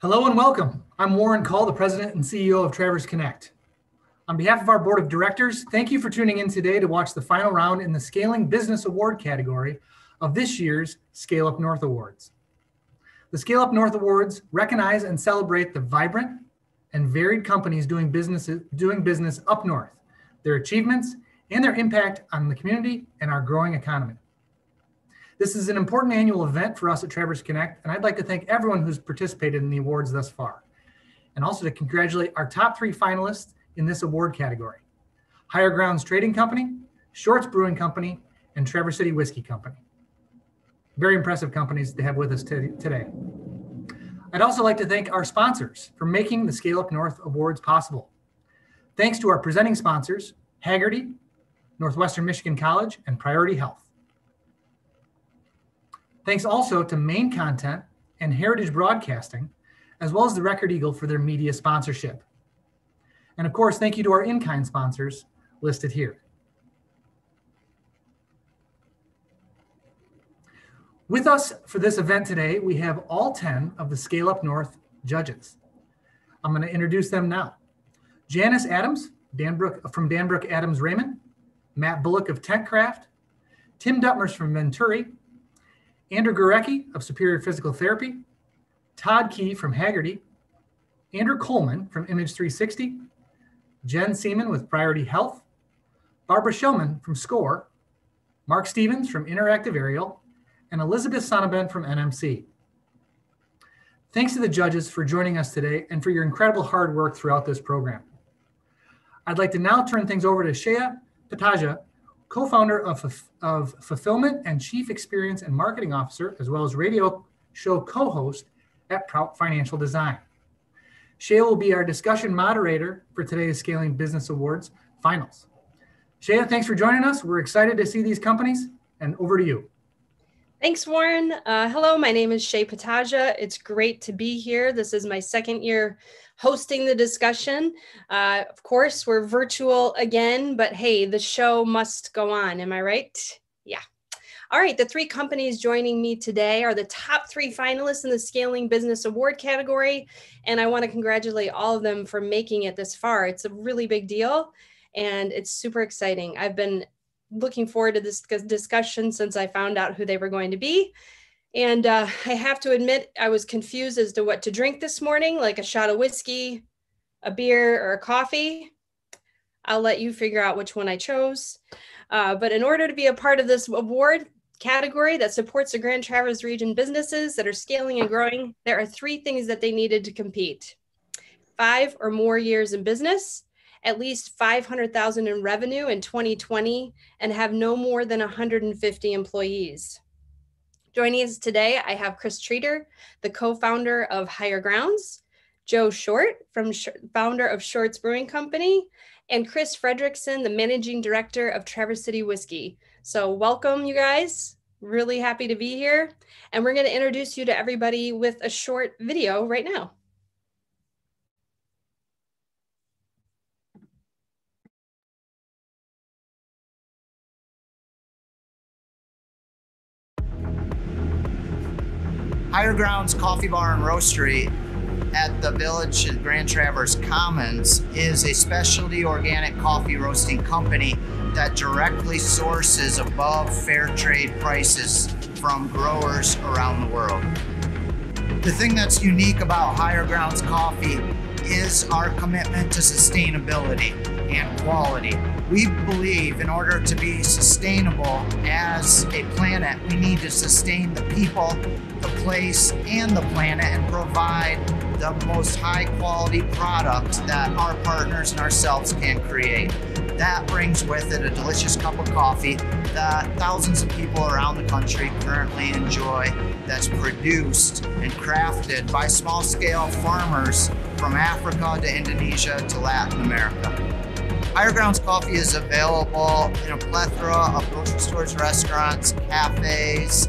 Hello and welcome. I'm Warren Call, the President and CEO of Traverse Connect. On behalf of our Board of Directors, thank you for tuning in today to watch the final round in the Scaling Business Award category of this year's Scale Up North Awards. The Scale Up North Awards recognize and celebrate the vibrant and varied companies doing business up north, their achievements, and their impact on the community and our growing economy. This is an important annual event for us at Traverse Connect, and I'd like to thank everyone who's participated in the awards thus far, and also to congratulate our top 3 finalists in this award category: Higher Grounds Trading Company, Shorts Brewing Company, and Traverse City Whiskey Company. Very impressive companies to have with us today. I'd also like to thank our sponsors for making the Scale Up North Awards possible. Thanks to our presenting sponsors, Hagerty, Northwestern Michigan College, and Priority Health. Thanks also to Maine Content and Heritage Broadcasting, as well as the Record Eagle for their media sponsorship. And of course, thank you to our in-kind sponsors listed here. With us for this event today, we have all 10 of the Scale Up North judges. I'm going to introduce them now. Janice Adams from Danbrook Adams Raymond, Matt Bullock of Tentcraft, Tim Duttmers from Venturi, Andrew Gurecki of Superior Physical Therapy, Todd Key from Hagerty, Andrew Coleman from Image 360, Jen Seaman with Priority Health, Barbara Showman from SCORE, Mark Stevens from Interactive Aerial, and Elizabeth Sonnabend from NMC. Thanks to the judges for joining us today and for your incredible hard work throughout this program. I'd like to now turn things over to Shea Pataja, co-founder of Fulfillment and Chief Experience and Marketing Officer, as well as radio show co-host at Prout Financial Design. Shea will be our discussion moderator for today's Scaling Business Awards finals. Shea, thanks for joining us. We're excited to see these companies, and over to you. Thanks, Warren. Hello, my name is Shea Pataja. It's great to be here. This is my second year hosting the discussion. Of course, we're virtual again, but hey, the show must go on. Am I right? Yeah. All right, the 3 companies joining me today are the top 3 finalists in the Scaling Business Award category, and I want to congratulate all of them for making it this far. It's a really big deal, and it's super exciting. I've been looking forward to this discussion since I found out who they were going to be. And I have to admit, I was confused as to what to drink this morning, like a shot of whiskey, a beer, or a coffee. I'll let you figure out which one I chose. But in order to be a part of this award category that supports the Grand Traverse region businesses that are scaling and growing, there are 3 things that they needed to compete: 5 or more years in business, at least 500,000 in revenue in 2020, and have no more than 150 employees. Joining us today, I have Chris Treater, the co-founder of Higher Grounds, Joe Short, founder of Shorts Brewing Company, and Chris Fredrickson, the managing director of Traverse City Whiskey. So welcome, you guys. Really happy to be here. And we're going to introduce you to everybody with a short video right now. Higher Grounds Coffee Bar and Roastery at the Village of Grand Traverse Commons is a specialty organic coffee roasting company that directly sources above fair trade prices from growers around the world. The thing that's unique about Higher Grounds Coffee is our commitment to sustainability and quality. We believe in order to be sustainable as a planet, we need to sustain the people, the place, and the planet, and provide the most high quality product that our partners and ourselves can create. That brings with it a delicious cup of coffee that thousands of people around the country currently enjoy, that's produced and crafted by small scale farmers from Africa to Indonesia to Latin America. Higher Grounds Coffee is available in a plethora of grocery stores, restaurants, cafes,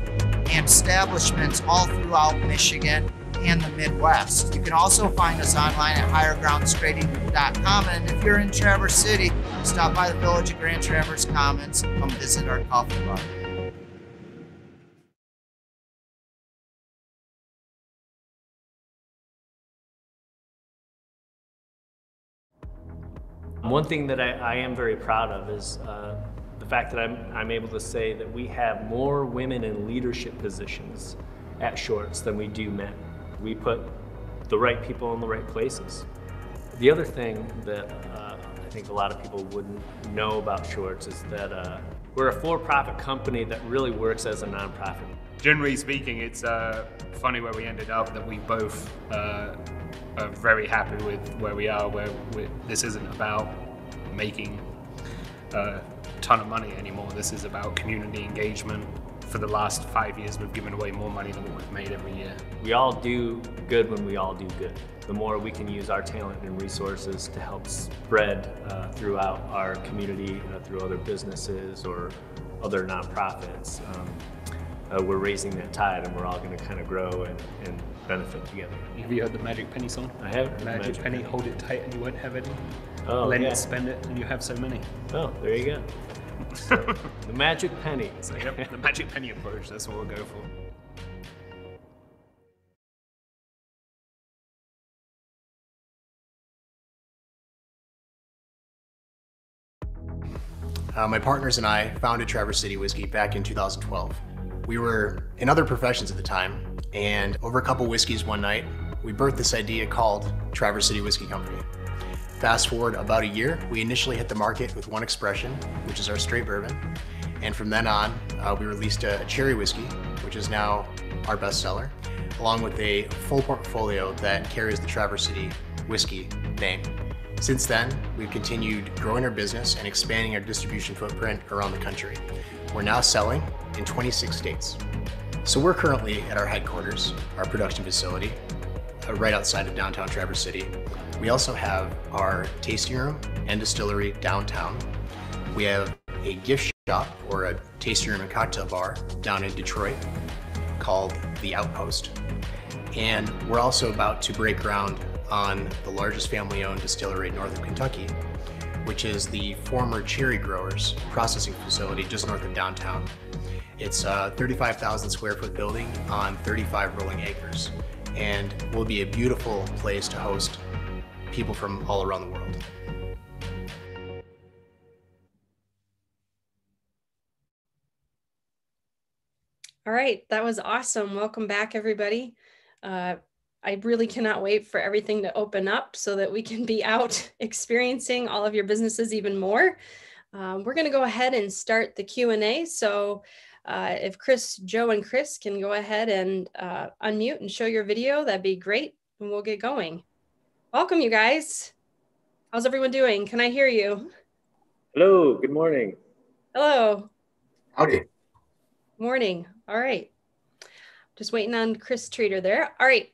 and establishments all throughout Michigan and the Midwest. You can also find us online at highergroundstrading.com. And if you're in Traverse City, stop by the Village of Grand Traverse Commons, come visit our coffee bar. One thing that I am very proud of is the fact that I'm able to say that we have more women in leadership positions at Shorts than we do men. We put the right people in the right places. The other thing that I think a lot of people wouldn't know about Shorts is that we're a for-profit company that really works as a nonprofit. Generally speaking, it's funny where we ended up, that we both are very happy with where we are, this isn't about making a ton of money anymore. This is about community engagement. For the last 5 years, we've given away more money than what we've made every year. We all do good when we all do good. The more we can use our talent and resources to help spread throughout our community, through other businesses or other nonprofits, we're raising that tide, and we're all going to kind of grow and benefit together. Have you heard the Magic Penny song? I have. Magic Penny, hold it tight and you won't have any. Oh, Lend yeah. it, spend it, and you have so many. Oh, there you go. So, the Magic Penny. So, yep, the Magic Penny approach, that's what we'll go for. My partners and I founded Traverse City Whiskey back in 2012. We were in other professions at the time, and over a couple whiskeys one night, we birthed this idea called Traverse City Whiskey Company. Fast forward about a year, we initially hit the market with one expression, which is our straight bourbon. And from then on, we released a cherry whiskey, which is now our bestseller, along with a full portfolio that carries the Traverse City Whiskey name. Since then, we've continued growing our business and expanding our distribution footprint around the country. We're now selling in 26 states. So we're currently at our headquarters, our production facility, right outside of downtown Traverse City. We also have our tasting room and distillery downtown. We have a gift shop, or a tasting room and cocktail bar, down in Detroit called The Outpost. And we're also about to break ground on the largest family-owned distillery north of Kentucky, which is the former Cherry Growers processing facility just north of downtown. It's a 35,000 square foot building on 35 rolling acres, and will be a beautiful place to host people from all around the world. All right, that was awesome. Welcome back, everybody. I really cannot wait for everything to open up so that we can be out experiencing all of your businesses even more. We're going to go ahead and start the Q&A. So if Joe and Chris can go ahead and unmute and show your video, that'd be great. And we'll get going. Welcome, you guys. How's everyone doing? Can I hear you? Hello, good morning. Hello. Howdy. Morning. All right. Just waiting on Chris Treater there. All right.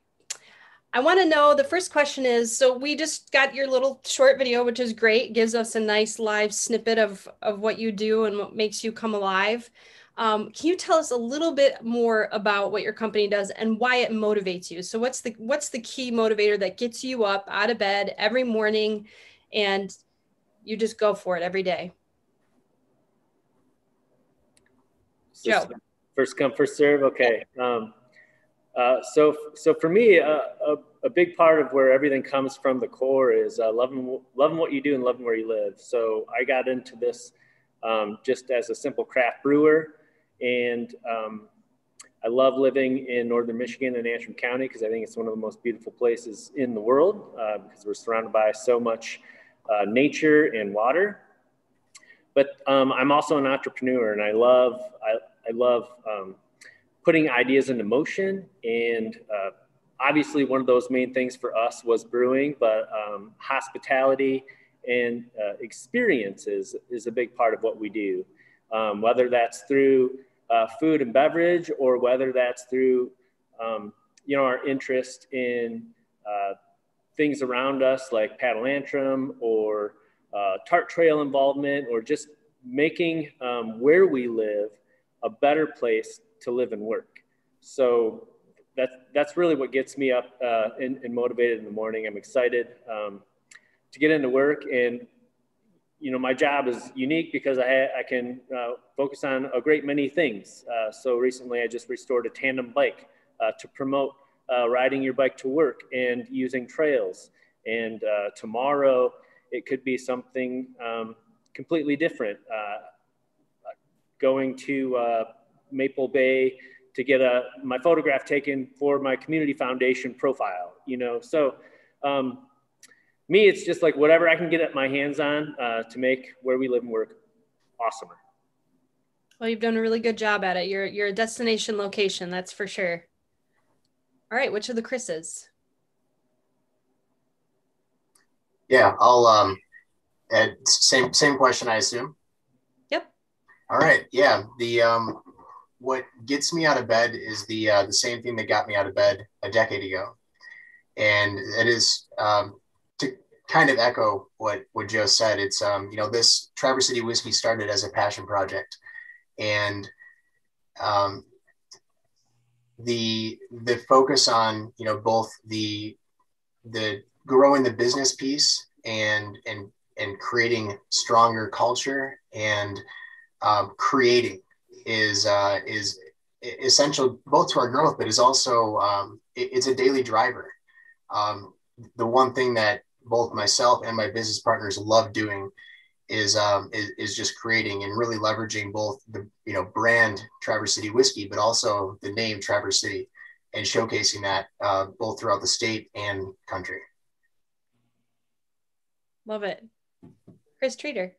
I want to know, the first question is, so we just got your little short video, which is great. It gives us a nice live snippet of what you do and what makes you come alive. Can you tell us a little bit more about what your company does and why it motivates you? So what's the key motivator that gets you up out of bed every morning and you just go for it every day? Joe. First come, first serve. Okay. So for me, a big part of where everything comes from, the core, is loving what you do and loving where you live. So I got into this just as a simple craft brewer, and I love living in northern Michigan and Antrim County because I think it's one of the most beautiful places in the world because we're surrounded by so much nature and water. But I'm also an entrepreneur, and I love putting ideas into motion. And obviously one of those main things for us was brewing, but hospitality and experiences is a big part of what we do. Whether that's through food and beverage, or whether that's through, our interest in things around us like paddle antrim or tart trail involvement, or just making where we live a better place to live and work. So that's really what gets me up and motivated in the morning. I'm excited to get into work, and my job is unique because I can focus on a great many things. So recently I just restored a tandem bike to promote riding your bike to work and using trails. And tomorrow It could be something completely different. Going to Maple Bay to get my photograph taken for my community foundation profile, So me, it's just like whatever I can get my hands on to make where we live and work awesomer. Well, you've done a really good job at it. You're a destination location, that's for sure. All right, which of the Chris's? Yeah, I'll add same question, I assume. Yep. All right. Yeah. What gets me out of bed is the same thing that got me out of bed a decade ago, and it is to kind of echo what Joe said. It's this Traverse City Whiskey started as a passion project, and the focus on both the growing the business piece and creating stronger culture and creating is essential both to our growth, but is also it's a daily driver. The one thing that both myself and my business partners love doing is just creating and really leveraging both the brand Traverse City Whiskey, but also the name Traverse City, and showcasing that both throughout the state and country. Love it. Chris Treater.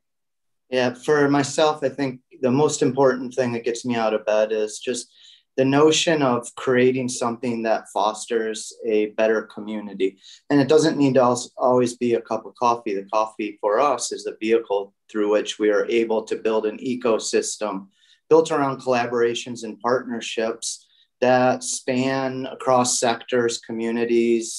Yeah, for myself, I think the most important thing that gets me out of bed is just the notion of creating something that fosters a better community. And it doesn't need to always be a cup of coffee. The coffee for us is the vehicle through which we are able to build an ecosystem built around collaborations and partnerships that span across sectors, communities,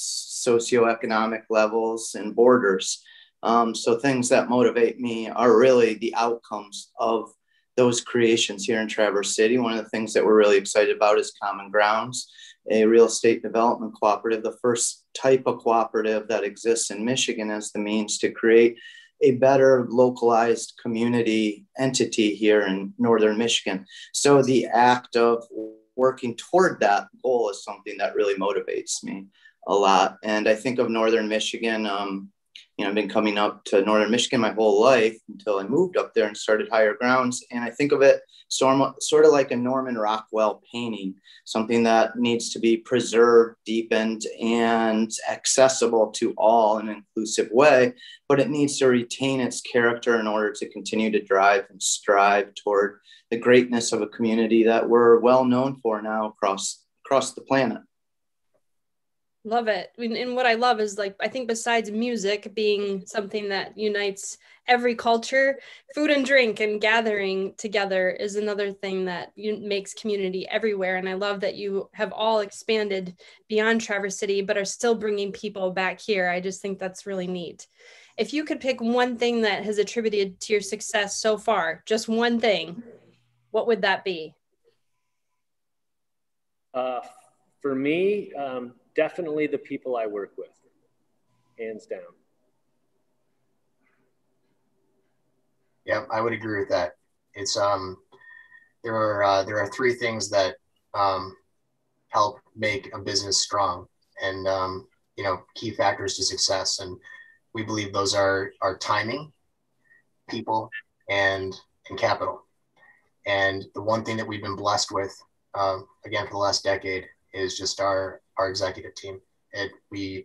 socioeconomic levels, and borders. So things that motivate me are really the outcomes of those creations here in Traverse City. One of the things that we're really excited about is Common Grounds, a real estate development cooperative, the first type of cooperative that exists in Michigan as the means to create a better localized community entity here in Northern Michigan. So the act of working toward that goal is something that really motivates me a lot. And I think of Northern Michigan, I've been coming up to Northern Michigan my whole life until I moved up there and started Higher Grounds. And I think of it sort of like a Norman Rockwell painting, something that needs to be preserved, deepened, and accessible to all in an inclusive way, but it needs to retain its character in order to continue to drive and strive toward the greatness of a community that we're well known for now across the planet. Love it. And what I love is, like, I think besides music being something that unites every culture, food and drink and gathering together is another thing that makes community everywhere. And I love that you have all expanded beyond Traverse City, but are still bringing people back here. I just think that's really neat. If you could pick one thing that has attributed to your success so far, just one thing, what would that be? For me, definitely the people I work with, hands down. Yeah, I would agree with that. It's there are three things that help make a business strong, and key factors to success. And we believe those are timing, people, and capital. And the one thing that we've been blessed with, again, for the last decade, is just our executive team. The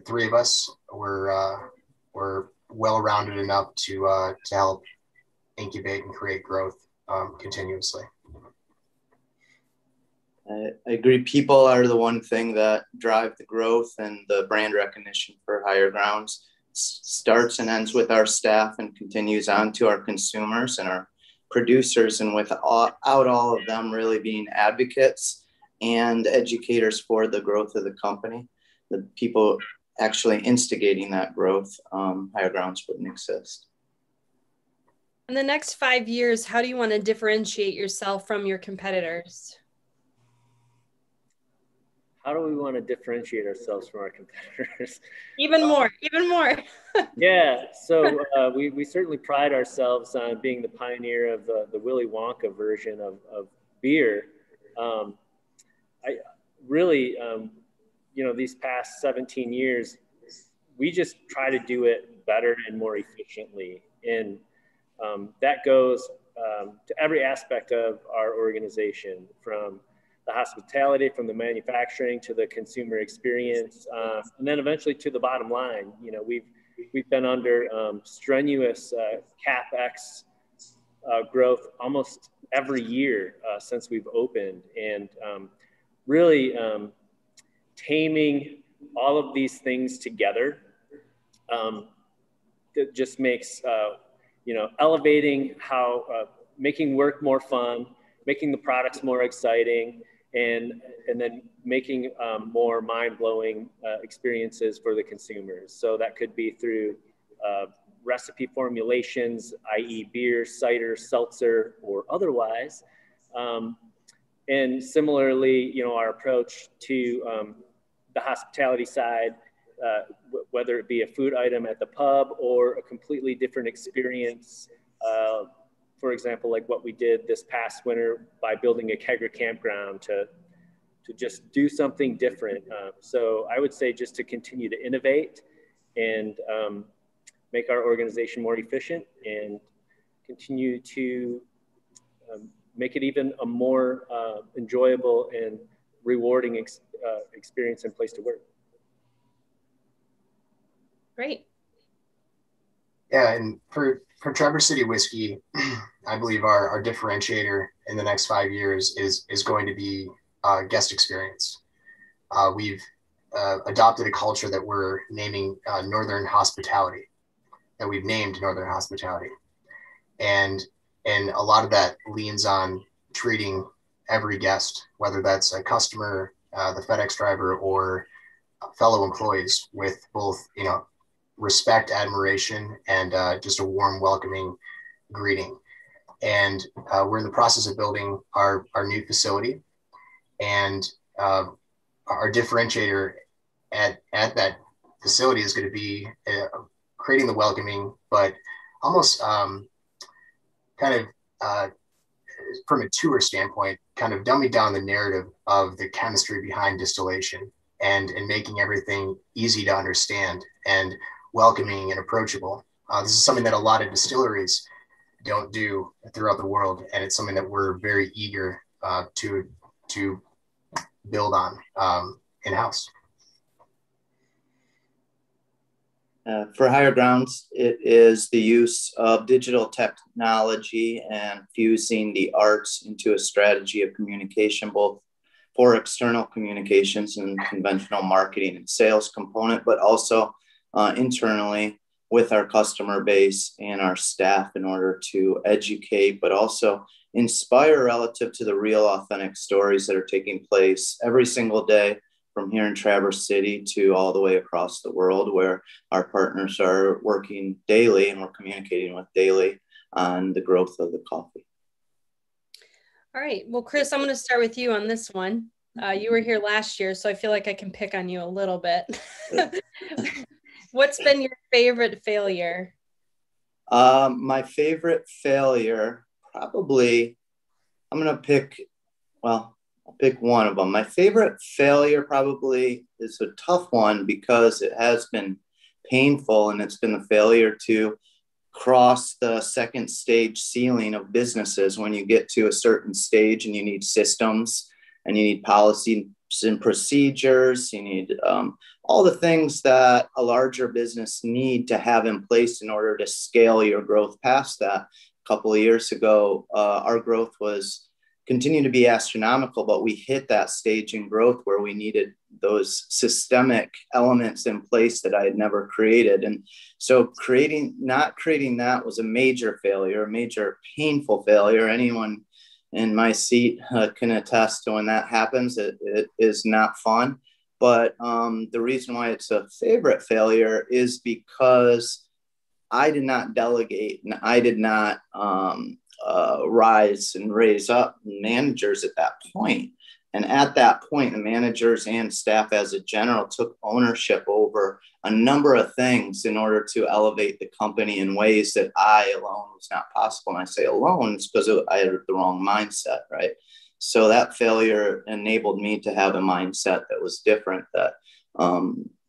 three of us were well-rounded enough to help incubate and create growth continuously. I agree. People are the one thing that drive the growth and the brand recognition for Higher Grounds. Starts and ends with our staff and continues on to our consumers and our producers, and without all of them really being advocates and educators for the growth of the company, the people actually instigating that growth, Higher Grounds wouldn't exist. In the next 5 years, how do you want to differentiate yourself from your competitors? How do we want to differentiate ourselves from our competitors? Even more. Yeah, so we certainly pride ourselves on being the pioneer of the Willy Wonka version of beer. I really, these past 17 years, we just try to do it better and more efficiently. And that goes to every aspect of our organization, from the hospitality, from the manufacturing to the consumer experience, and then eventually to the bottom line. You know, we've been under strenuous CapEx growth almost every year since we've opened, and really taming all of these things together that just makes elevating how making work more fun, making the products more exciting, and then making more mind-blowing experiences for the consumers. So that could be through recipe formulations, i.e. beer, cider, seltzer, or otherwise. And similarly, our approach to the hospitality side, whether it be a food item at the pub or a completely different experience, for example, like what we did this past winter by building a kegger campground to just do something different. So I would say just to continue to innovate and make our organization more efficient and continue to make it even a more enjoyable and rewarding experience and place to work. Great. Yeah, and for Traverse City Whiskey, I believe our differentiator in the next 5 years is going to be guest experience. We've adopted a culture that we're naming Northern Hospitality, that we've named Northern Hospitality. And a lot of that leans on treating every guest, whether that's a customer, the FedEx driver, or fellow employees, with both, respect, admiration, and just a warm, welcoming greeting. And we're in the process of building our new facility, and our differentiator at that facility is going to be creating the welcoming, but almost from a tour standpoint, kind of dumbing down the narrative of the chemistry behind distillation and making everything easy to understand and welcoming and approachable. This is something that a lot of distilleries don't do throughout the world, and it's something that we're very eager to build on in-house. For Higher Grounds, it is the use of digital technology and fusing the arts into a strategy of communication, both for external communications and conventional marketing and sales component, but also internally with our customer base and our staff, in order to educate, but also inspire relative to the real authentic stories that are taking place every single day, from here in Traverse City to all the way across the world, where our partners are working daily and we're communicating with daily on the growth of the coffee. All right. Well, Chris, I'm going to start with you on this one. You were here last year, so I feel like I can pick on you a little bit. What's been your favorite failure? My favorite failure, probably, I'm going to pick one of them. My favorite failure probably is a tough one because it has been painful, and it's been the failure to cross the second stage ceiling of businesses. When you get to a certain stage and you need systems and you need policies and procedures, you need all the things that a larger business need to have in place in order to scale your growth past that. A couple of years ago, our growth was continuing to be astronomical, but we hit that stage in growth where we needed those systemic elements in place that I had never created. And so not creating that was a major failure, a major painful failure. Anyone in my seat can attest to when that happens. It is not fun. But the reason why it's a favorite failure is because I did not delegate, and I did not rise and raise up managers at that point. And at that point, the managers and staff as a general took ownership over a number of things in order to elevate the company in ways that I alone was not possible. And I say alone, it's because I had the wrong mindset, right? So that failure enabled me to have a mindset that was different, that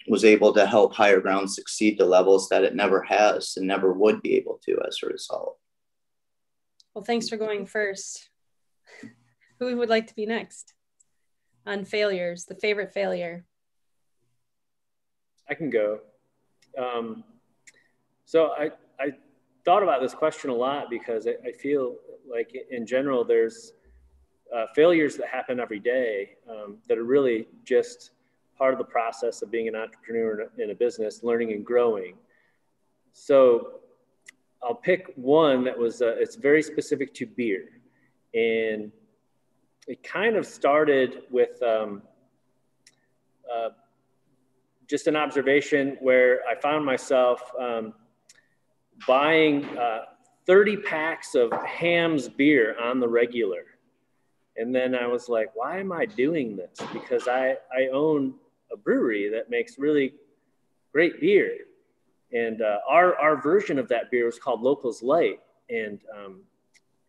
was able to help Higher Ground succeed to levels that it never has and never would be able to as a result. Well, thanks for going first. Who would like to be next on failures, the favorite failure? I can go. So I thought about this question a lot because I feel like in general, there's failures that happen every day that are really just part of the process of being an entrepreneur in a business, learning and growing. So I'll pick one that was, it's very specific to beer. And it kind of started with just an observation where I found myself buying 30 packs of Ham's beer on the regular. And then I was like, why am I doing this? Because I own a brewery that makes really great beer. And our version of that beer was called Locals Light. And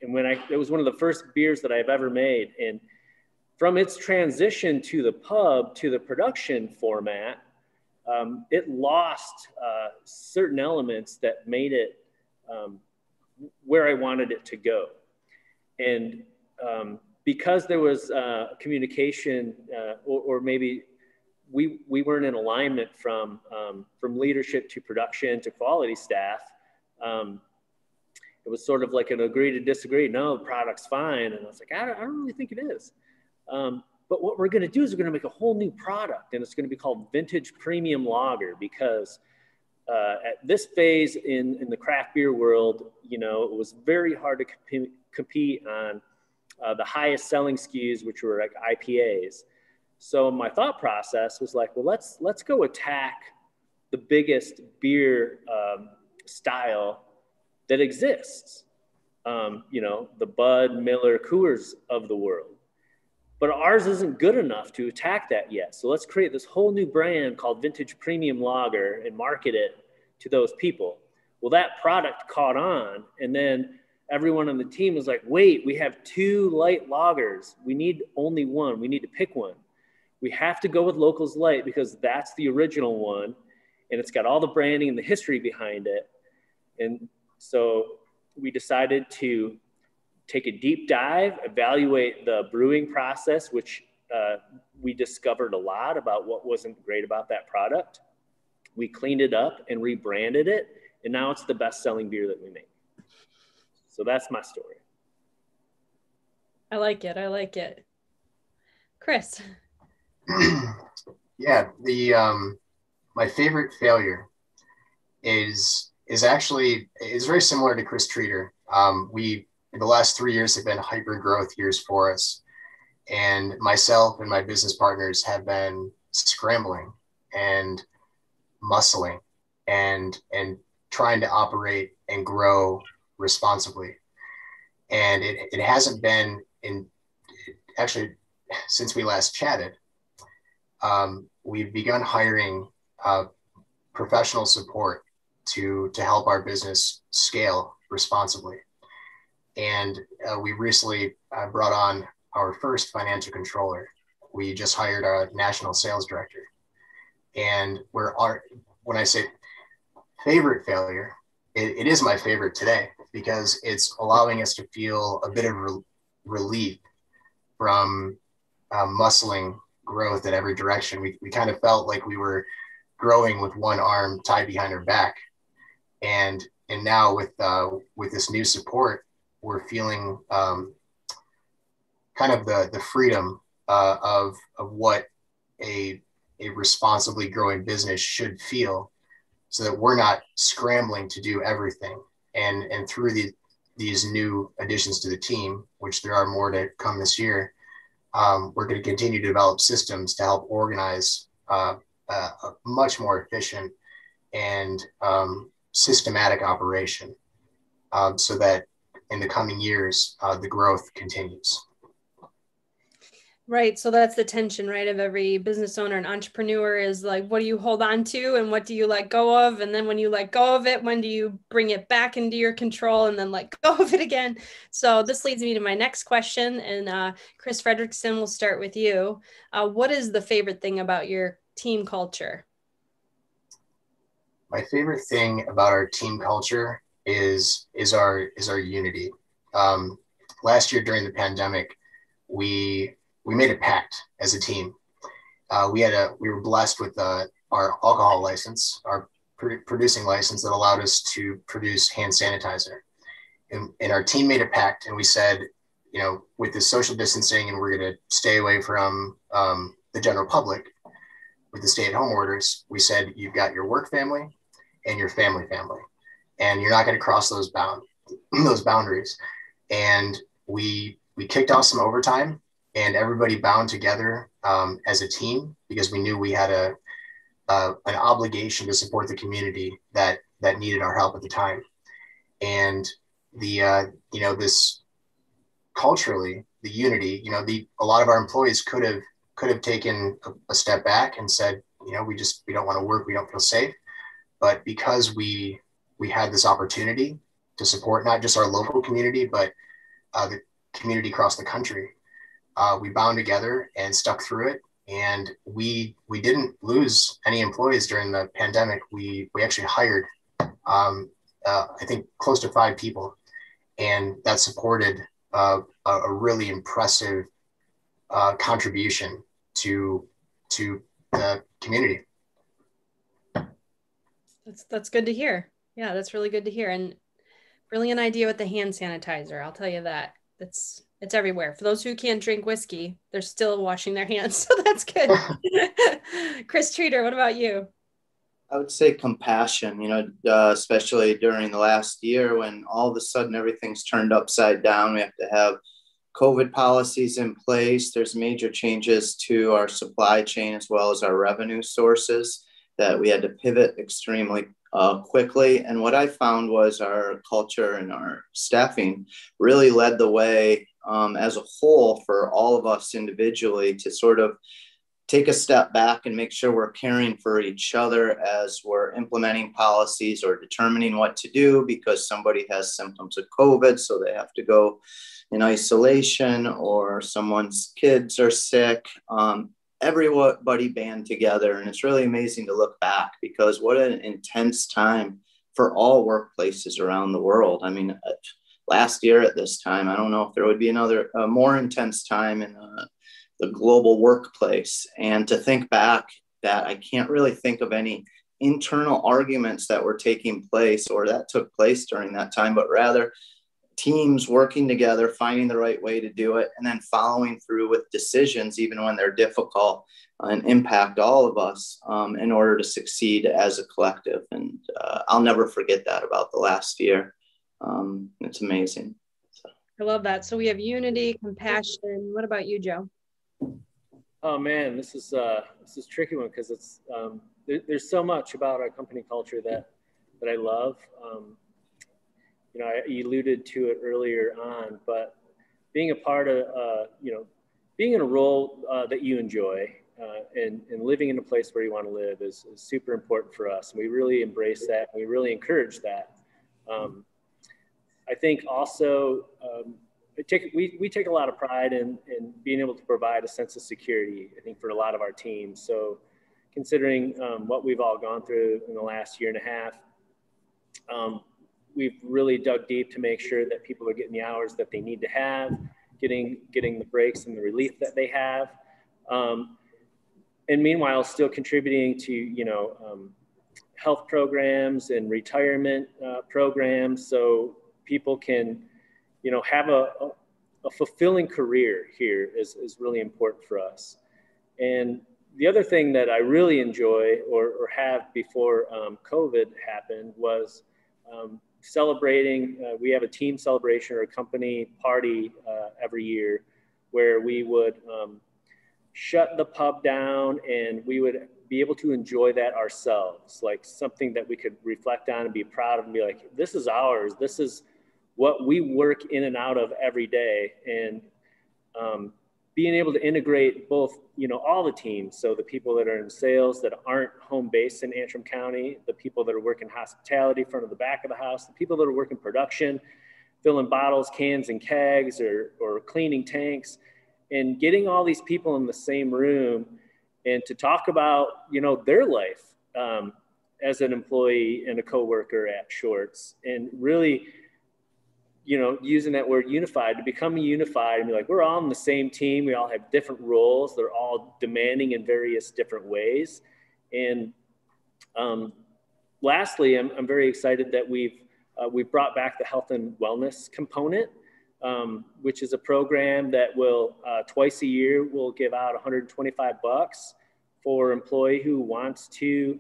when it was one of the first beers that I've ever made. And from its transition to the pub, to the production format, it lost certain elements that made it where I wanted it to go. And because there was communication or maybe we weren't in alignment from leadership to production to quality staff, it was sort of like an agree to disagree. No, the product's fine. And I was like, I don't really think it is. But what we're going to do is we're going to make a whole new product, and it's going to be called Vintage Premium Lager, because at this phase in the craft beer world, you know, it was very hard to compete on the highest selling SKUs, which were like IPAs. So my thought process was like, well, let's go attack the biggest beer style that exists. You know, the Bud, Miller, Coors of the world. But ours isn't good enough to attack that yet. So let's create this whole new brand called Vintage Premium Lager and market it to those people. Well, that product caught on, and then everyone on the team was like, wait, we have 2 light lagers. We need only one. We need to pick one. We have to go with Locals Light because that's the original one, and it's got all the branding and the history behind it. And so we decided to take a deep dive, evaluate the brewing process, which we discovered a lot about what wasn't great about that product. We cleaned it up and rebranded it, and now it's the best-selling beer that we make. So that's my story. I like it. I like it. Chris. Yeah, my favorite failure is very similar to Chris Treater. The last 3 years have been hyper growth years for us. And myself and my business partners have been scrambling and muscling and trying to operate and grow responsibly. And it hasn't been actually since we last chatted, we've begun hiring professional support to help our business scale responsibly. And we recently brought on our first financial controller. We just hired a national sales director. And when I say favorite failure, it is my favorite today because it's allowing us to feel a bit of relief from muscling growth in every direction. We kind of felt like we were growing with one arm tied behind our back. And now with this new support, we're feeling kind of the freedom of what a responsibly growing business should feel, so that we're not scrambling to do everything. And through these new additions to the team, which there are more to come this year, we're going to continue to develop systems to help organize a much more efficient and systematic operation, so that in the coming years, the growth continues. Right. So that's the tension, right, of every business owner and entrepreneur is like, what do you hold on to and what do you let go of? And then when you let go of it, when do you bring it back into your control and then let go of it again? So this leads me to my next question. And Chris Fredrickson, we'll start with you. What is the favorite thing about your team culture? My favorite thing about our team culture is our unity. Last year during the pandemic, we made a pact as a team. We were blessed with our alcohol license, our producing license that allowed us to produce hand sanitizer. And our team made a pact, and we said, you know, with this social distancing, and we're going to stay away from the general public with the stay-at-home orders. We said, you've got your work family and your family, and you're not going to cross those boundaries. And we kicked off some overtime, and everybody bound together as a team, because we knew we had an obligation to support the community that needed our help at the time. And this culturally, the unity, a lot of our employees could have taken a step back and said, we don't want to work, we don't feel safe. But because we had this opportunity to support not just our local community, but the community across the country, we bound together and stuck through it. And we didn't lose any employees during the pandemic. We actually hired, I think, close to 5 people, and that supported a really impressive contribution to the community. That's good to hear. Yeah, that's really good to hear. And brilliant idea with the hand sanitizer. I'll tell you that. It's everywhere. For those who can't drink whiskey, they're still washing their hands. So that's good. Chris Treater, what about you? I would say compassion, especially during the last year when all of a sudden everything's turned upside down. We have to have COVID policies in place. There's major changes to our supply chain as well as our revenue sources that we had to pivot extremely quickly. And what I found was our culture and our staffing really led the way as a whole for all of us individually to sort of take a step back and make sure we're caring for each other as we're implementing policies or determining what to do because somebody has symptoms of COVID, so they have to go in isolation, or someone's kids are sick. Everybody band together, and it's really amazing to look back because what an intense time for all workplaces around the world. I mean, last year at this time, I don't know if there would be another more intense time in the global workplace. And to think back that I can't really think of any internal arguments that were taking place or that took place during that time, but rather teams working together, finding the right way to do it, and then following through with decisions, even when they're difficult and impact all of us in order to succeed as a collective. And I'll never forget that about the last year. It's amazing. So. I love that. So we have unity, compassion. What about you, Joe? Oh man, this is a tricky one because it's there's so much about our company culture that I love. I alluded to it earlier on, but being a part of being in a role that you enjoy and living in a place where you want to live is super important for us. And we really embrace that. And we really encourage that. I think also we take a lot of pride in being able to provide a sense of security, I think, for a lot of our teams. So considering what we've all gone through in the last year and a half, we've really dug deep to make sure that people are getting the hours that they need to have, getting the breaks and the relief that they have. And meanwhile, still contributing to, health programs and retirement programs so people can, have a fulfilling career here is really important for us. And the other thing that I really enjoy or have before COVID happened was celebrating. We have a team celebration or a company party every year where we would shut the pub down and we would be able to enjoy that ourselves, like something that we could reflect on and be proud of and be like, this is ours. This is what we work in and out of every day. And being able to integrate both, all the teams. So the people that are in sales that aren't home based in Antrim County, the people that are working hospitality, front of the back of the house, the people that are working production, filling bottles, cans, and kegs, or cleaning tanks, and getting all these people in the same room and to talk about, their life as an employee and a coworker at Shorts, and really, using that word unified, to become unified and be like, we're all on the same team. We all have different roles. They're all demanding in various different ways. And lastly, I'm very excited that we've brought back the health and wellness component, which is a program that will twice a year will give out $125 for an employee who wants to,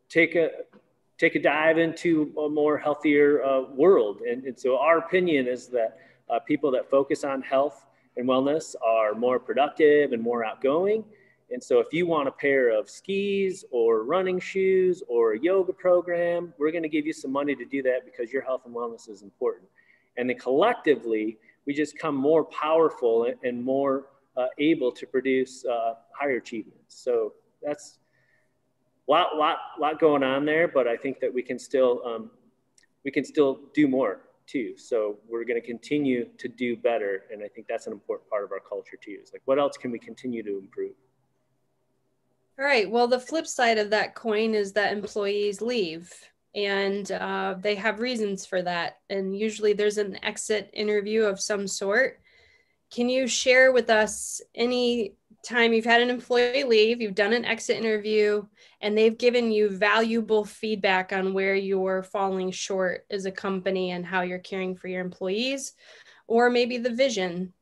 take a dive into a more healthier world. And so our opinion is that people that focus on health and wellness are more productive and more outgoing. And so if you want a pair of skis or running shoes or a yoga program, we're going to give you some money to do that because your health and wellness is important. And then collectively, we just come more powerful and more able to produce higher achievements. So that's lot going on there, but I think that we can still do more too. So we're going to continue to do better. And I think that's an important part of our culture too. It's like, what else can we continue to improve? All right. Well, the flip side of that coin is that employees leave, and they have reasons for that. And usually there's an exit interview of some sort. Can you share with us any time you've had an employee leave, you've done an exit interview, and they've given you valuable feedback on where you're falling short as a company and how you're caring for your employees, or maybe the vision?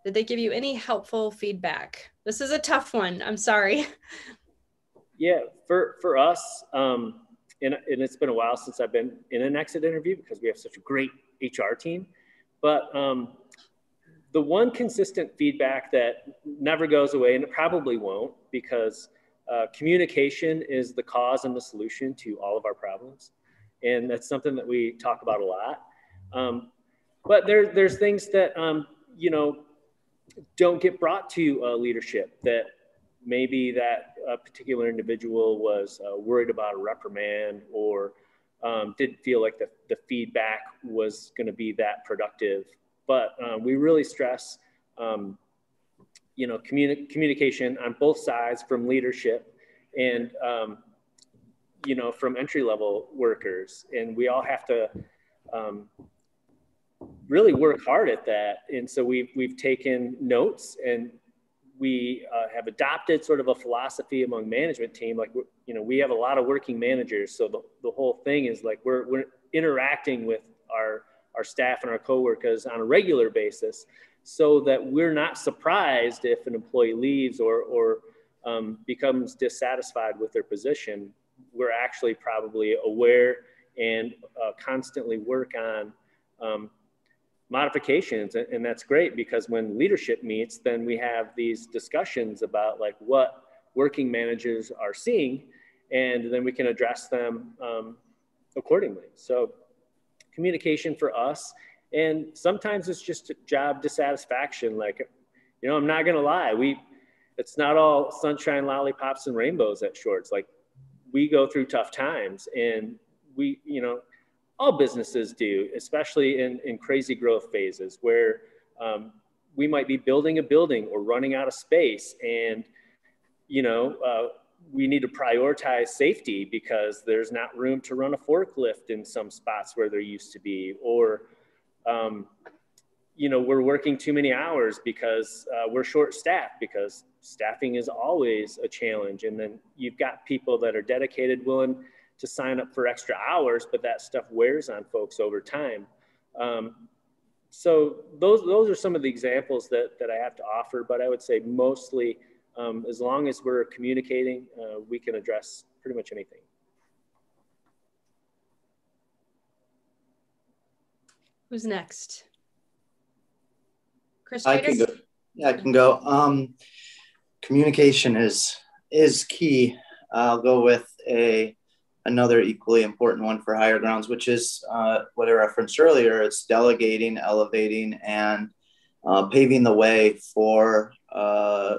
Did they give you any helpful feedback? This is a tough one. I'm sorry. Yeah, for us, and it's been a while since I've been in an exit interview because we have such a great HR team. But the one consistent feedback that never goes away, and it probably won't, because communication is the cause and the solution to all of our problems. And that's something that we talk about a lot. But there's things that, don't get brought to leadership, that maybe that particular individual was worried about a reprimand, or didn't feel like the feedback was going to be that productive. But we really stress, communication on both sides, from leadership and, from entry-level workers. And we all have to really work hard at that. And so we've taken notes, and we have adopted sort of a philosophy among management team. Like, we have a lot of working managers. So the whole thing is like, we're interacting with our staff and our coworkers on a regular basis, so that we're not surprised if an employee leaves or becomes dissatisfied with their position. We're actually probably aware and constantly work on modifications. And that's great, because when leadership meets, then we have these discussions about like what working managers are seeing, and then we can address them accordingly. So communication for us, and sometimes it's just job dissatisfaction. Like, I'm not going to lie. It's not all sunshine, lollipops, and rainbows at Shorts. Like, we go through tough times, and we, all businesses do, especially in crazy growth phases where we might be building a building or running out of space, and, we need to prioritize safety because there's not room to run a forklift in some spots where there used to be, or, we're working too many hours because we're short staffed, because staffing is always a challenge. And then you've got people that are dedicated, willing to sign up for extra hours, but that stuff wears on folks over time. So those are some of the examples that I have to offer, but I would say mostly, as long as we're communicating, we can address pretty much anything. Who's next? Chris I can go. Yeah, I can go. Communication is key. I'll go with another equally important one for Higher Grounds, which is what I referenced earlier. It's delegating, elevating, and paving the way for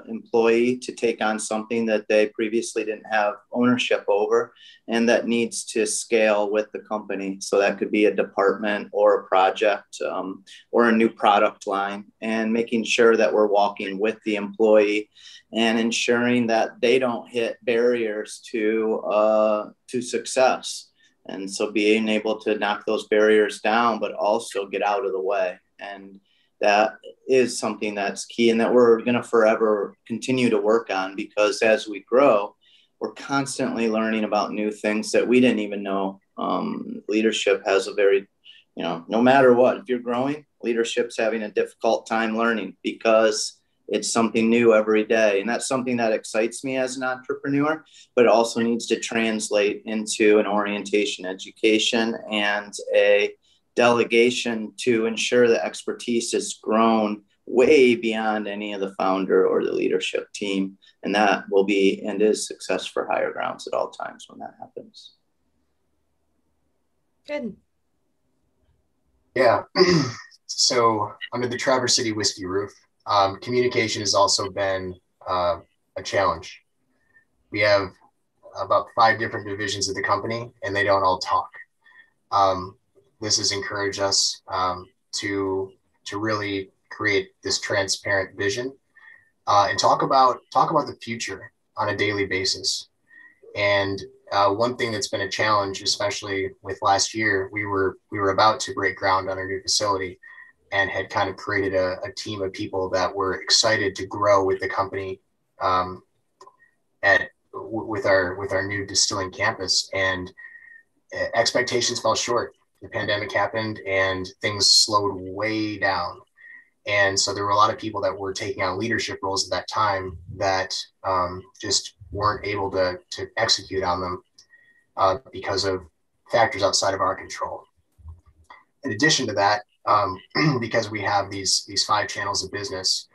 employee to take on something that they previously didn't have ownership over and that needs to scale with the company. So that could be a department or a project or a new product line, and making sure that we're walking with the employee and ensuring that they don't hit barriers to success. And so being able to knock those barriers down, but also get out of the way. And that is something that's key and that we're going to forever continue to work on, because as we grow, we're constantly learning about new things that we didn't even know. Leadership has a very, no matter what, if you're growing, leadership's having a difficult time learning because it's something new every day. And that's something that excites me as an entrepreneur, but it also needs to translate into an orientation education and a delegation to ensure that expertise is grown way beyond any of the founder or the leadership team. And that will be and is success for Higher Grounds at all times when that happens. Good. Yeah. So under the Traverse City Whiskey roof, communication has also been a challenge. We have about 5 different divisions of the company, and they don't all talk. This has encouraged us to really create this transparent vision and talk about the future on a daily basis. And one thing that's been a challenge, especially with last year, we were about to break ground on our new facility and had kind of created a team of people that were excited to grow with the company with our new distilling campus, and expectations fell short. The pandemic happened and things slowed way down. And so there were a lot of people that were taking on leadership roles at that time that just weren't able to execute on them because of factors outside of our control. In addition to that, because we have these 5 channels of business,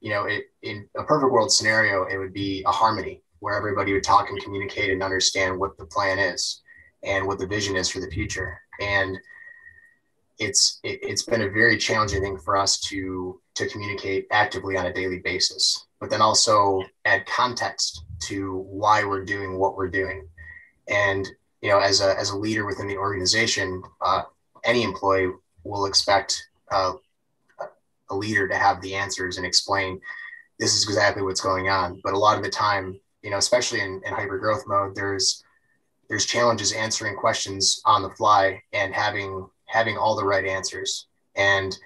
in a perfect world scenario, it would be a harmony where everybody would talk and communicate and understand what the plan is and what the vision is for the future. And it's been a very challenging thing for us to communicate actively on a daily basis, but then also add context to why we're doing what we're doing. And as a leader within the organization, any employee will expect a leader to have the answers and explain this is exactly what's going on. But a lot of the time, especially in hyper growth mode, there's challenges answering questions on the fly and having all the right answers. And,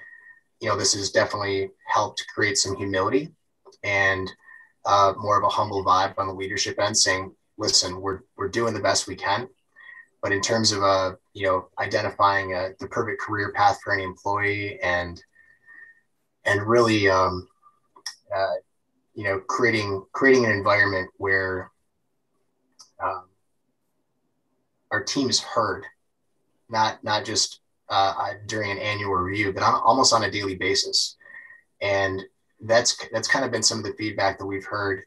this has definitely helped create some humility and more of a humble vibe on the leadership end, saying, listen, we're doing the best we can. But in terms of, identifying the perfect career path for any employee and really, creating an environment where our team is heard, not just during an annual review, but almost on a daily basis. And that's kind of been some of the feedback that we've heard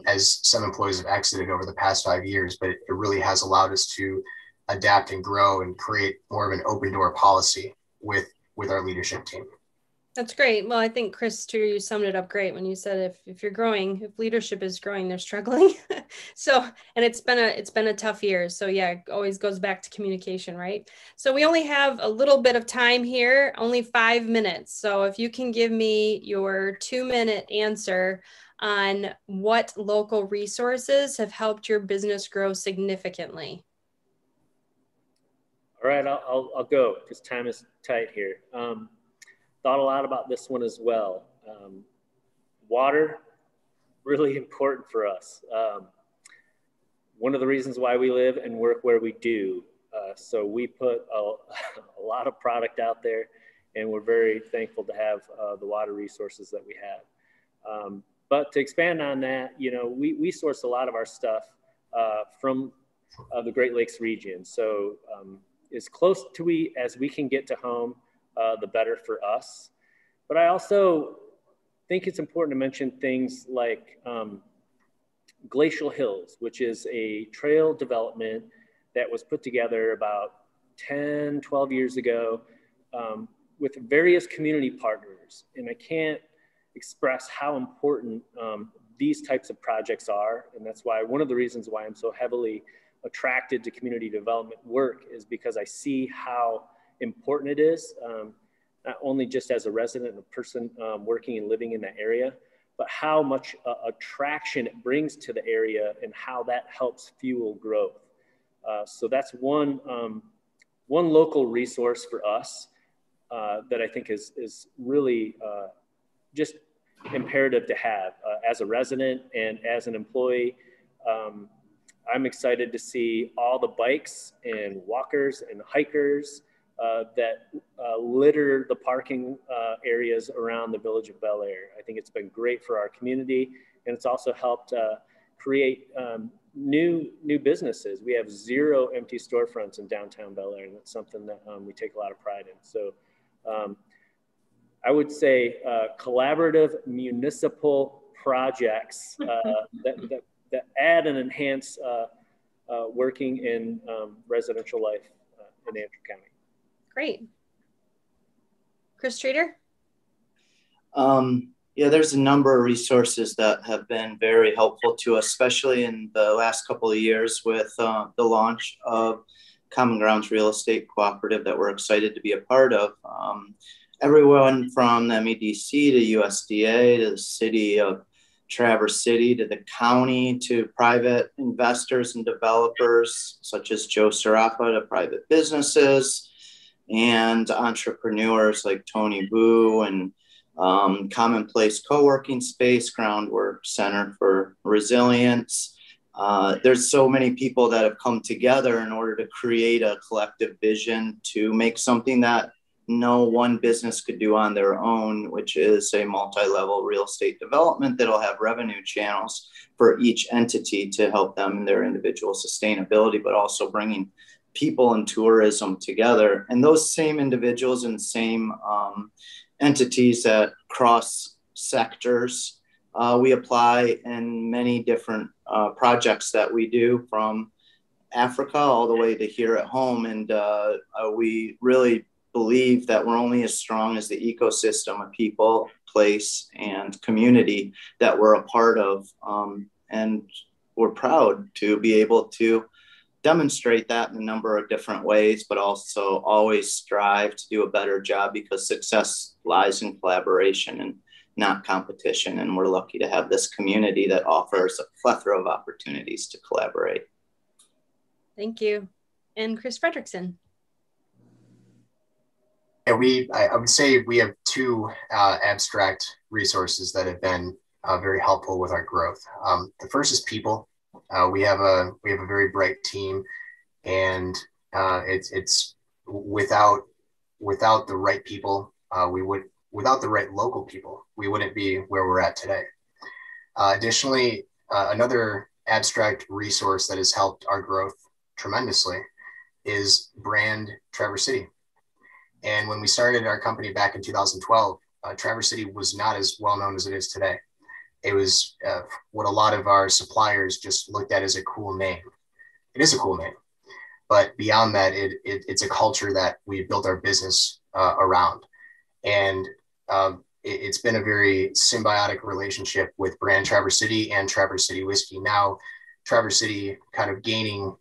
as some employees have exited over the past 5 years, but it really has allowed us to adapt and grow and create more of an open door policy with our leadership team. That's great. Well, I think Chris, too, you summed it up great when you said if you're growing, if leadership is growing, they're struggling. So, and it's been a tough year. So yeah, it always goes back to communication, right? So we only have a little bit of time here, only 5 minutes. So if you can give me your 2-minute answer on what local resources have helped your business grow significantly. All right, I'll go because time is tight here. Thought a lot about this one as well. Water, really important for us. One of the reasons why we live and work where we do. So we put a lot of product out there, and we're very thankful to have the water resources that we have. But to expand on that, we source a lot of our stuff from the Great Lakes region. So as close to as we can get to home, the better for us. But I also think it's important to mention things like Glacial Hills, which is a trail development that was put together about 10, 12 years ago with various community partners. And I can't express how important these types of projects are. And that's why one of the reasons why I'm so heavily attracted to community development work is because I see how important it is, not only just as a resident and a person working and living in that area, but how much attraction it brings to the area and how that helps fuel growth. So that's one local resource for us that I think is really just imperative to have as a resident and as an employee. I'm excited to see all the bikes and walkers and hikers that litter the parking areas around the village of Bel Air. I think it's been great for our community, and it's also helped create new businesses. We have 0 empty storefronts in downtown Bel Air, and that's something that we take a lot of pride in. So I would say collaborative municipal projects that add and enhance working in residential life in Andrew County. Great. Chris Streeter? Yeah, there's a number of resources that have been very helpful to us, especially in the last couple of years with the launch of Common Grounds Real Estate Cooperative that we're excited to be a part of. Everyone from the MEDC to USDA to the city of Traverse City to the county to private investors and developers such as Joe Sarafa to private businesses and entrepreneurs like Tony Boo and Commonplace Co-working Space, Groundwork Center for Resilience. There's so many people that have come together in order to create a collective vision to make something that no one business could do on their own, which is a multi-level real estate development that'll have revenue channels for each entity to help them in their individual sustainability, but also bringing people and tourism together. And those same individuals and same entities that cross sectors, we apply in many different projects that we do from Africa all the way to here at home. And we really believe that we're only as strong as the ecosystem of people, place, and community that we're a part of. And we're proud to be able to demonstrate that in a number of different ways, but also always strive to do a better job because success lies in collaboration and not competition. And we're lucky to have this community that offers a plethora of opportunities to collaborate. Thank you. And Chris Fredrickson. Yeah, I would say we have 2 abstract resources that have been very helpful with our growth. The first is people. We have a very bright team, and it's without the right people, without the right local people, we wouldn't be where we're at today. Additionally, another abstract resource that has helped our growth tremendously is brand Traverse City. And when we started our company back in 2012, Traverse City was not as well known as it is today. It was what a lot of our suppliers just looked at as a cool name. It is a cool name, but beyond that, it's a culture that we built our business around. And it's been a very symbiotic relationship with brand Traverse City and Traverse City Whiskey. Now, Traverse City kind of gaining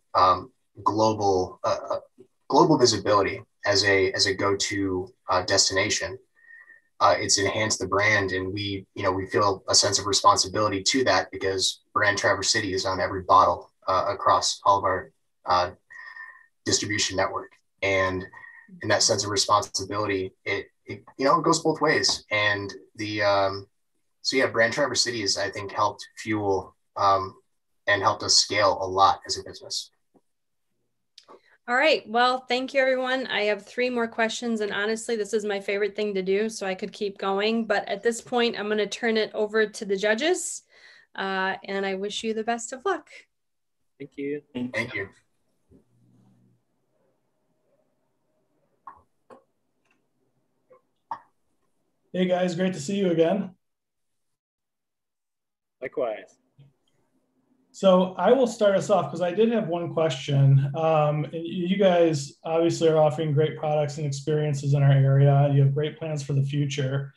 global visibility as a go-to destination. It's enhanced the brand, and we feel a sense of responsibility to that because brand Traverse City is on every bottle across all of our distribution network. And in that sense of responsibility, it goes both ways. And brand Traverse City has, I think, helped fuel and helped us scale a lot as a business. All right. Well, thank you, everyone. I have 3 more questions, and honestly, this is my favorite thing to do, so I could keep going. But at this point, I'm going to turn it over to the judges, and I wish you the best of luck. Thank you. Thank you. Hey, guys. Great to see you again. Likewise. So I will start us off because I did have one question. You guys obviously are offering great products and experiences in our area. You have great plans for the future.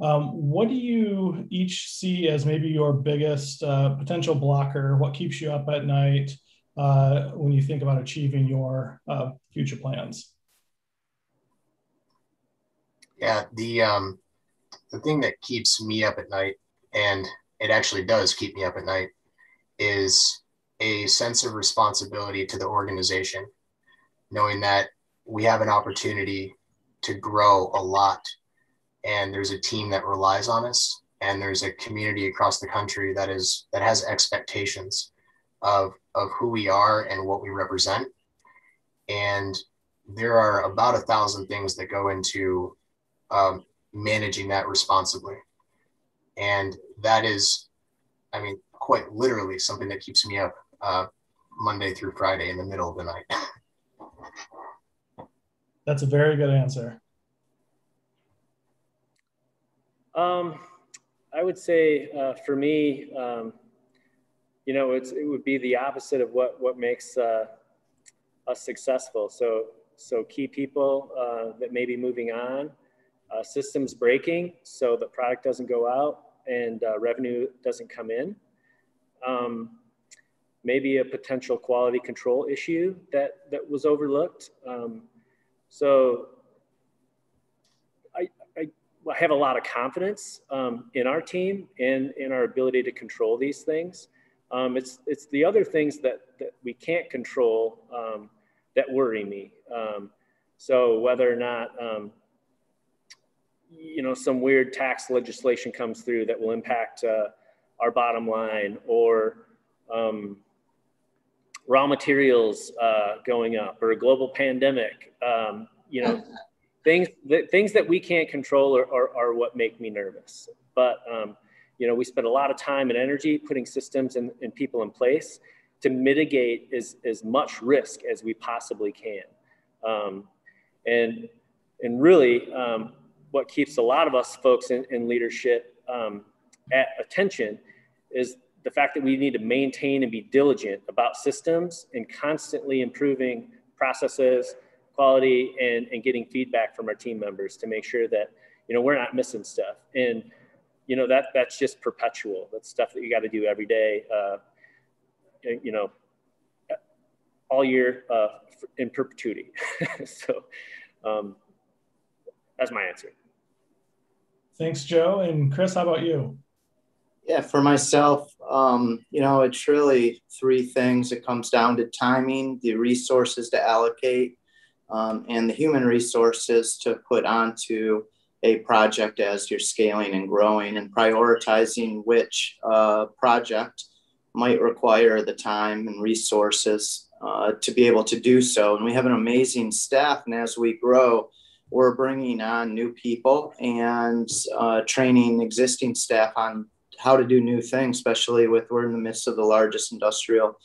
What do you each see as maybe your biggest potential blocker? What keeps you up at night when you think about achieving your future plans? Yeah, the thing that keeps me up at night, and it actually does keep me up at night, is a sense of responsibility to the organization, knowing that we have an opportunity to grow a lot, and there's a team that relies on us, and there's a community across the country that has expectations of who we are and what we represent. And there are about 1,000 things that go into managing that responsibly. And that is, I mean, quite literally something that keeps me up Monday through Friday in the middle of the night. That's a very good answer. I would say for me, you know, it would be the opposite of what makes us successful. So key people that may be moving on, systems breaking so the product doesn't go out and revenue doesn't come in. Maybe a potential quality control issue that was overlooked. So I have a lot of confidence in our team and in our ability to control these things. It's the other things that we can't control that worry me. So whether or not, you know, some weird tax legislation comes through that will impact our bottom line, or raw materials going up, or a global pandemic, you know, things that we can't control are what make me nervous. But, you know, we spend a lot of time and energy putting systems and people in place to mitigate as much risk as we possibly can. And really, what keeps a lot of us folks in leadership at attention is the fact that we need to maintain and be diligent about systems and constantly improving processes, quality, and getting feedback from our team members to make sure that, you know, we're not missing stuff. And, you know, that's just perpetual. That's stuff that you got to do every day, you know, all year in perpetuity. So that's my answer. Thanks, Joe. And Chris, how about you? Yeah, for myself, you know, it's really three things. It comes down to timing, the resources to allocate, and the human resources to put onto a project as you're scaling and growing, and prioritizing which project might require the time and resources to be able to do so. And we have an amazing staff, and as we grow, we're bringing on new people and training existing staff on how to do new things, especially we're in the midst of the largest industrial,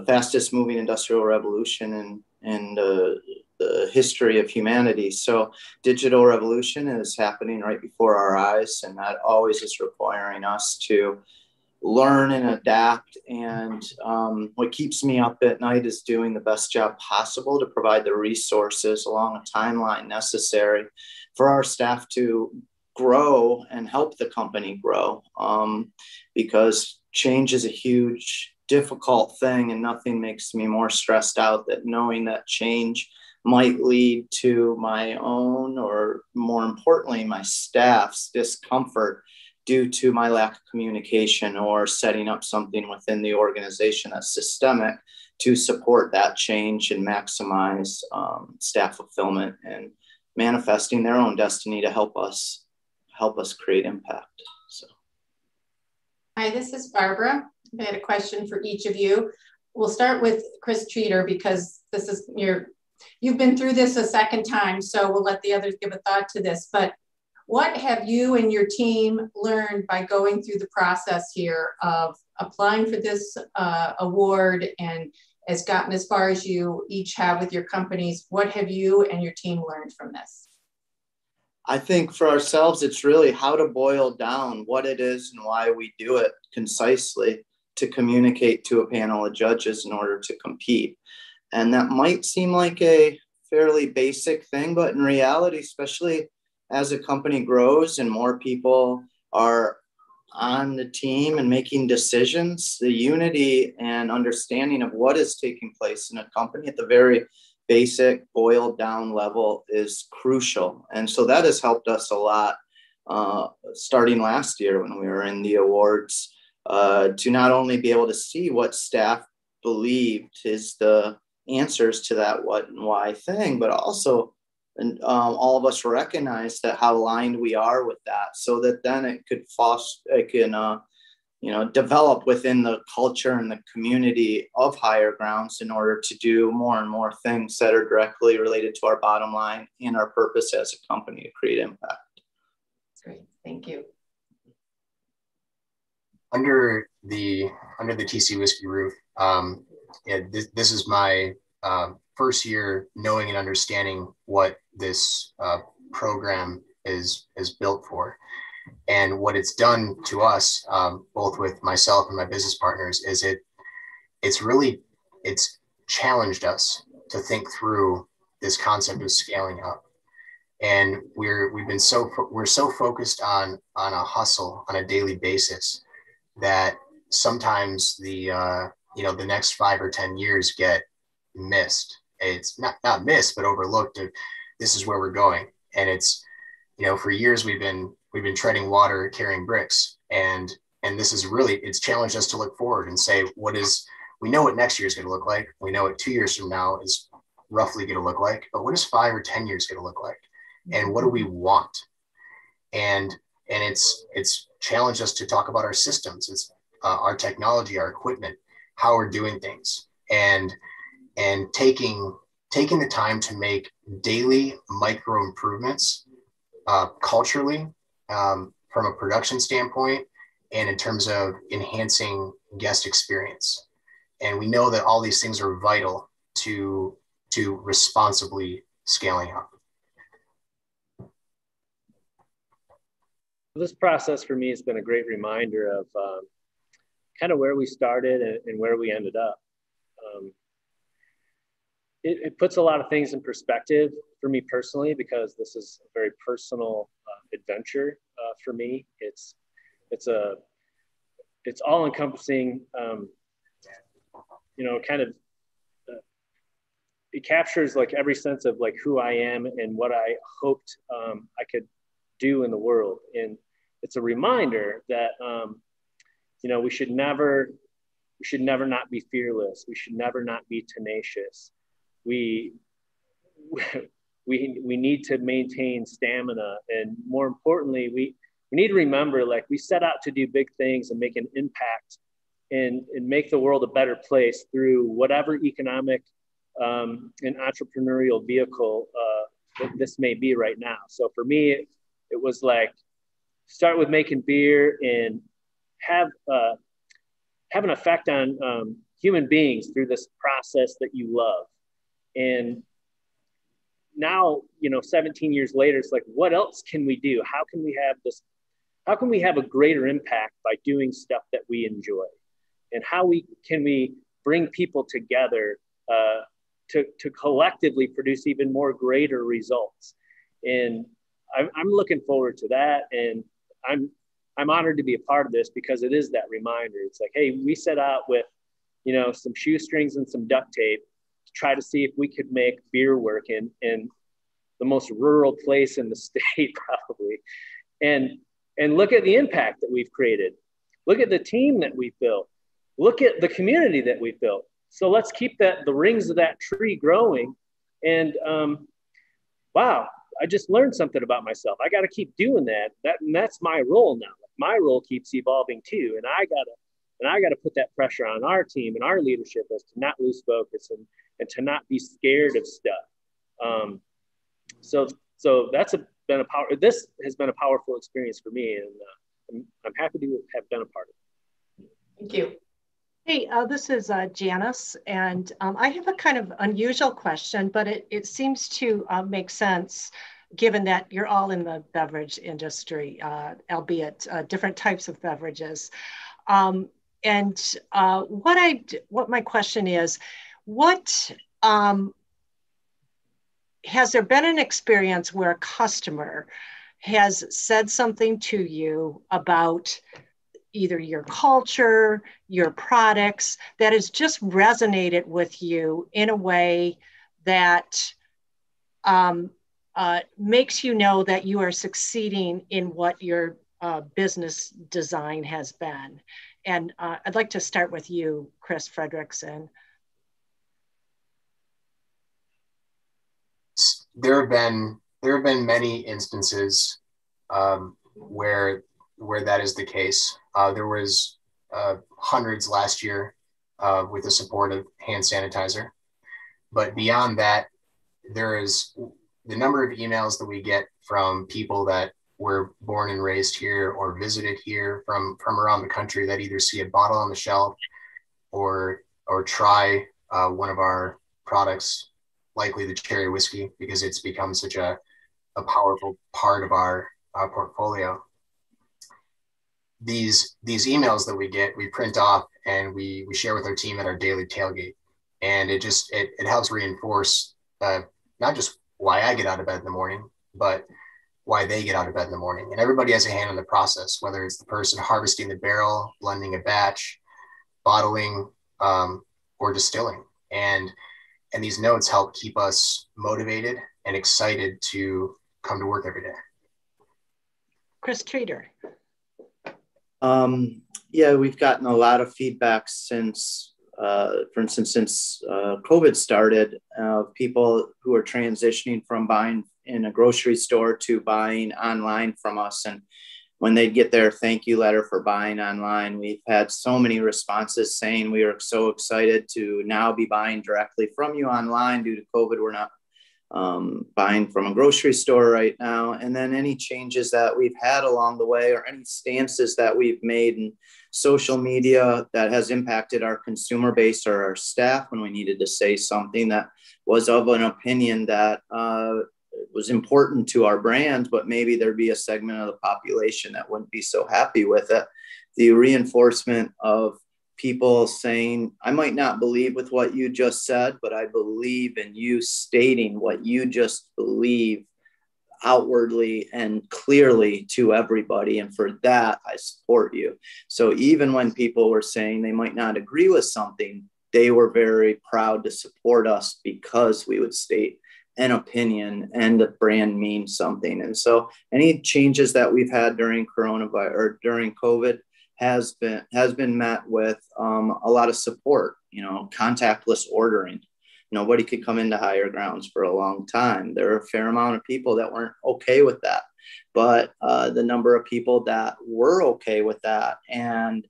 fastest moving industrial revolution in the history of humanity. So digital revolution is happening right before our eyes, and that always is requiring us to learn and adapt. And what keeps me up at night is doing the best job possible to provide the resources along a timeline necessary for our staff to grow and help the company grow, because change is a huge, difficult thing, and nothing makes me more stressed out than knowing that change might lead to my own, or more importantly, my staff's discomfort due to my lack of communication, or setting up something within the organization that's systemic to support that change and maximize staff fulfillment and manifesting their own destiny to help us create impact. So, hi, this is Barbara. I had a question for each of you. We'll start with Chris Treater, because this is you've been through this a second time, so we'll let the others give a thought to this. But what have you and your team learned by going through the process here of applying for this award, and has gotten as far as you each have with your companies? What have you and your team learned from this? I think for ourselves, it's really how to boil down what it is and why we do it concisely to communicate to a panel of judges in order to compete. And that might seem like a fairly basic thing, but in reality, especially as a company grows and more people are on the team and making decisions, the unity and understanding of what is taking place in a company at the very basic boiled down level is crucial. And so that has helped us a lot starting last year when we were in the awards, to not only be able to see what staff believed is the answers to that what and why thing, but also all of us recognize that how aligned we are with that, so that then it could develop within the culture and the community of Higher Grounds in order to do more and more things that are directly related to our bottom line and our purpose as a company to create impact. That's great. Thank you. Under the TC Whiskey roof, this is my first year knowing and understanding what this program is built for, and what it's done to us, both with myself and my business partners, is it's challenged us to think through this concept of scaling up. And we're so focused on a hustle on a daily basis that sometimes the next 5 or 10 years get missed. It's not missed, but overlooked. This is where we're going. And it's, for years we've been treading water, carrying bricks. And this is really, it's challenged us to look forward and say, we know what next year is going to look like. We know what 2 years from now is roughly going to look like, but what is 5 or 10 years going to look like? And what do we want? And it's challenged us to talk about our systems. It's our technology, our equipment, how we're doing things, and taking the time to make daily micro improvements culturally, from a production standpoint, and in terms of enhancing guest experience. And we know that all these things are vital to responsibly scaling up. This process for me has been a great reminder of kind of where we started and where we ended up. It puts a lot of things in perspective for me personally, because this is a very personal adventure for me. It's all encompassing, it captures like every sense of like who I am and what I hoped I could do in the world. And it's a reminder that, we should never not be fearless. We should never not be tenacious. We need to maintain stamina. And more importantly, we need to remember, like, we set out to do big things and make an impact and make the world a better place through whatever economic and entrepreneurial vehicle that this may be right now. So for me, it was like, start with making beer and have an effect on human beings through this process that you love. And now, 17 years later, it's like, what else can we do? How can we have a greater impact by doing stuff that we enjoy? And how can we bring people together to collectively produce even more greater results? And I'm looking forward to that. And I'm honored to be a part of this, because it is that reminder. It's like, hey, we set out with, some shoestrings and some duct tape to try to see if we could make beer work in the most rural place in the state, probably. And look at the impact that we've created. Look at the team that we've built. Look at the community that we've built. So let's keep the rings of that tree growing. And wow, I just learned something about myself. I got to keep doing that. And that's my role now. My role keeps evolving too. And I gotta put that pressure on our team and our leadership as to not lose focus and to not be scared of stuff. So this has been a powerful experience for me, and I'm happy to have been a part of it. Thank you. Hey, this is Janice, and I have a kind of unusual question, but it seems to make sense given that you're all in the beverage industry, albeit different types of beverages. What my question is, has there been an experience where a customer has said something to you about either your culture, your products, that has just resonated with you in a way that makes you know that you are succeeding in what your business design has been. And I'd like to start with you, Chris Fredrickson. There have been many instances where that is the case. There was hundreds last year with the support of hand sanitizer. But beyond that, there is the number of emails that we get from people that were born and raised here or visited here from around the country that either see a bottle on the shelf or try one of our products, likely the cherry whiskey, because it's become such a powerful part of our portfolio. These emails that we get, we print off and we share with our team at our daily tailgate. And it helps reinforce not just why I get out of bed in the morning, but why they get out of bed in the morning. And everybody has a hand in the process, whether it's the person harvesting the barrel, blending a batch, bottling, or distilling. And these notes help keep us motivated and excited to come to work every day. Chris Treater. Yeah, we've gotten a lot of feedback since, for instance, since COVID started, people who are transitioning from buying in a grocery store to buying online from us. And when they get their thank you letter for buying online, we've had so many responses saying we are so excited to now be buying directly from you online. Due to COVID, we're not buying from a grocery store right now. And then any changes that we've had along the way or any stances that we've made in social media that has impacted our consumer base or our staff when we needed to say something that was of an opinion that was important to our brand, but maybe there'd be a segment of the population that wouldn't be so happy with it. The reinforcement of people saying, I might not believe with what you just said, but I believe in you stating what you just believe outwardly and clearly to everybody. And for that, I support you. So even when people were saying they might not agree with something, they were very proud to support us because we would state an opinion and the brand means something. And so any changes that we've had during coronavirus or during COVID has been met with a lot of support. Contactless ordering. Nobody could come into Higher Grounds for a long time. There are a fair amount of people that weren't okay with that, but the number of people that were okay with that and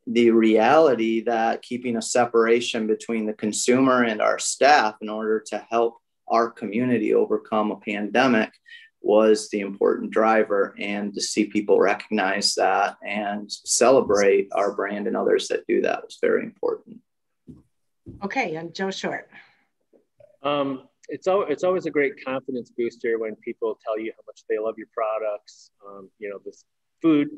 the reality that keeping a separation between the consumer and our staff in order to help our community overcome a pandemic was the important driver. And to see people recognize that and celebrate our brand and others that do that was very important. Okay, and Joe Short. It's always a great confidence booster when people tell you how much they love your products. This food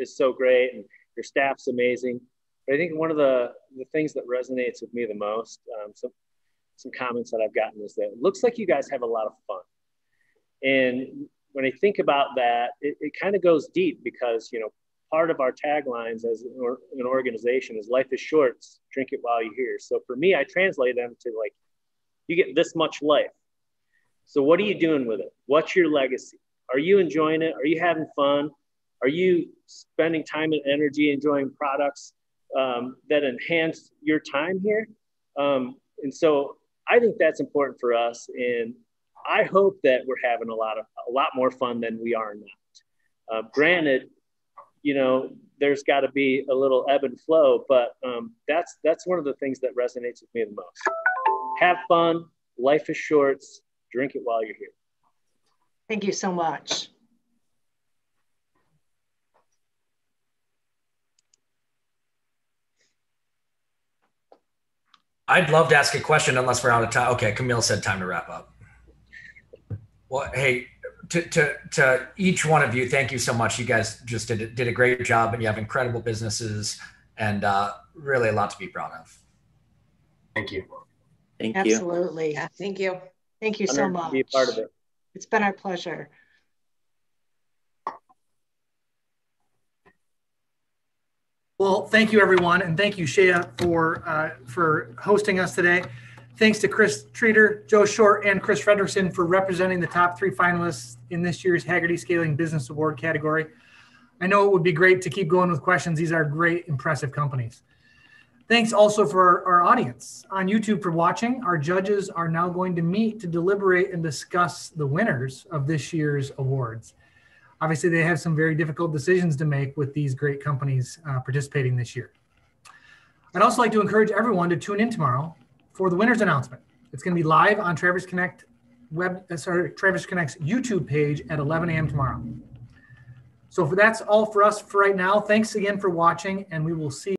is so great and your staff's amazing. But I think one of the things that resonates with me the most, some comments that I've gotten is that it looks like you guys have a lot of fun. And when I think about that, it kind of goes deep because, part of our taglines as an organization is life is short, drink it while you're here. So for me, I translate them to like, you get this much life. So what are you doing with it? What's your legacy? Are you enjoying it? Are you having fun? Are you spending time and energy enjoying products that enhance your time here? And so I think that's important for us. And I hope that we're having a lot more fun than we are now. Granted, there's got to be a little ebb and flow, but that's one of the things that resonates with me the most. Have fun. Life is short. Drink it while you're here. Thank you so much. I'd love to ask a question unless we're out of time. Okay, Camille said time to wrap up. Well, hey, to each one of you, thank you so much. You guys just did a great job, and you have incredible businesses and really a lot to be proud of. Thank you. Thank you. Absolutely. Yeah, thank you. Thank you so much. To be a part of it. It's been our pleasure. Well, thank you, everyone, and thank you, Shea, for hosting us today. Thanks to Chris Treater, Joe Short, and Chris Fredrickson for representing the top 3 finalists in this year's Hagerty Scaling Business Award category. I know it would be great to keep going with questions. These are great, impressive companies. Thanks also for our audience on YouTube for watching. Our judges are now going to meet to deliberate and discuss the winners of this year's awards. Obviously, they have some very difficult decisions to make with these great companies participating this year. I'd also like to encourage everyone to tune in tomorrow for the winners announcement. It's going to be live on Traverse Connect's YouTube page at 11 a.m. tomorrow. So that's all for us for right now. Thanks again for watching, and we will see you.